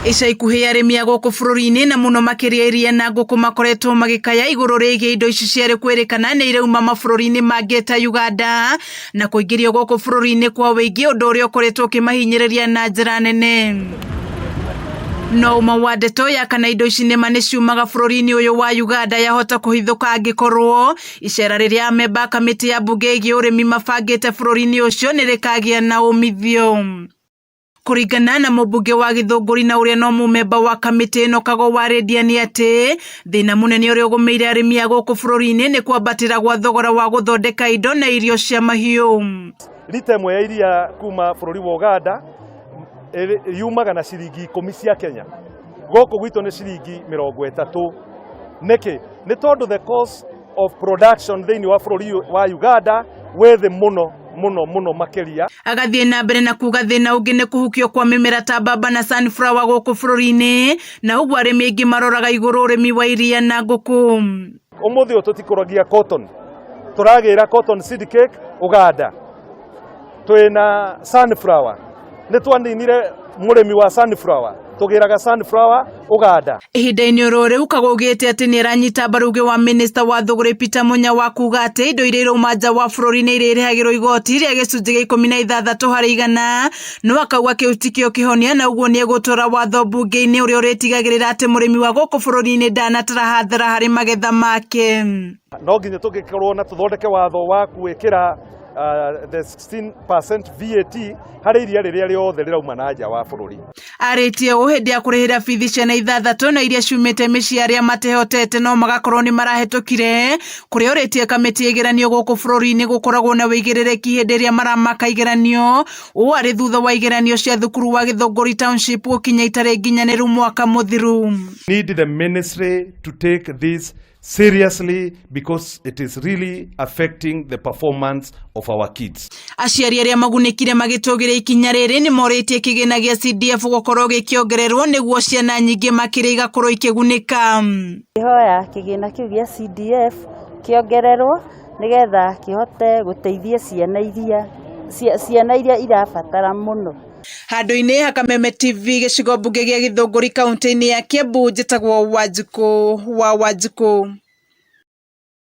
Ica ikuhĩ arĩmi a gũkũ bũrũri-inĩ na mũno makĩria iria na ngũkũ makoretwo magĩkaya igũrũ rĩgiĩ indo ici ciarĩ kwĩrĩkana nĩ irauma mabũrũri-inĩ mangĩ ta Uganda na kũingĩrio gũkũ bũrũri-inĩ kwa wĩingĩ, ũndũ ũrĩa ũkoretwo ũkĩmahinyĩrĩria na njĩra nene. No uma wa ndeto ya kana indo ici nĩma nĩ ciumaga bũrũri-inĩ ũyũ wa Uganda yahota kũhithũka angĩkorwo icera rĩrĩa amemba kamĩtĩ ya mbunge ĩgiĩ ũrĩmi mabangĩte bũrũri-inĩ ũcio nĩ rĩkagĩa na umithio. Kũringana na mũmbunge wa Gĩthũngũri na ũrĩa no mũmemba wa kamĩtĩ ĩno Kago Warĩndia nĩ atĩ thĩna mũnene ũrĩa ũgũmĩire arĩmi a gũkũ bũrũri-inĩ nĩ kwambatĩra gwa thogora wa gũthondeka indo na irio cia mahiũ. Lita ĩmwe ya iria kuma bũrũri wa Uganda yumaga na ciringi 10 cia Kenya, gũkũ gwitũ nĩ ciringi 30. Nĩkĩ? Nĩ tondũ the cost of production thĩinĩ wa bũrũri wa Uganda wĩ thĩ mũno makĩria. Agathiĩ na mbere na kuga thĩna ũngĩ nĩ kũhukio kwa mĩmera ta mbamba na sunflower gũkũ bũrũri-inĩ, na ũguo arĩmi aingĩ maroraga igũrũ ũrĩmi wa iria na ngũkũ. Ũmũthĩ ũyũ tũtikũragia cotton, tũragĩra cotton seed cake Uganda. Twĩna sunflower, nĩ twaninire mũrĩmi wa sunflower, tũgĩraga sunflower Uganda. Ihinda-inĩ rĩu Kago augĩte atĩ nĩ aranyita mbaru ũgĩ wa minista wa thũgũrĩ Peter Munya wa kuga atĩ indo iria irauma nja wa bũrũri nĩ irĩrĩhagĩrwo igoti rĩa gĩcunjĩ gĩa 16 harĩ igana, no akauga kĩu ti kĩo kĩhonia na ũguo nĩ egũtwara watho mbunge-inĩ ũrĩa ũrĩtigagĩrĩra atĩ mũrĩmi wa gũkũ bũrũri-inĩ ndanatara hathara harĩ magetha make. No nginya tũngĩkorwo na tũthondeke watho wa gwĩkĩra the 16% VAT harĩ iria rĩrĩa rĩothe rĩrauma na nja wa bũrũri. Arĩtie ũũ hĩndĩ ya kũrĩhĩra bithi ciana 6 na iria ciumĩte mĩciĩ arĩa matehotete no magakorwo nĩ marahĩtũkire, kũrĩa ũrĩtie kamĩtĩ ĩgeranio gũkũ bũrũri-inĩ gũkoragwo na wĩigĩrĩrĩki hĩndĩ ĩrĩa maramaka igeranio, ũũ arĩ thutha wa igeranio cia thukuru wa Gĩthũngũri Township gũkinya itarĩ nginyanĩru mwaka mũthiru. Need the ministry to take this seriously because it is really affecting the performance of our kids. Aciari arĩa magunĩkire magĩtũgĩra ikinya rĩrĩ nĩ morĩtie kĩgĩna gĩa CDF gũkorwo gĩkĩongererwo nĩguo ciana nyingĩ makĩria igakorwo ikĩgunĩka. Ihoya kĩgĩna kĩu gĩa CDF kĩongererwo nĩgetha kĩhote gũteithia ciana iria irabatara mũno. Handũ-inĩ ha Kameme TV gĩcigo mbunge gĩa Gĩthũngũri kaunti-inĩ ya Kiambu, njĩtagwo Wanjikũ wa Wanjikũ.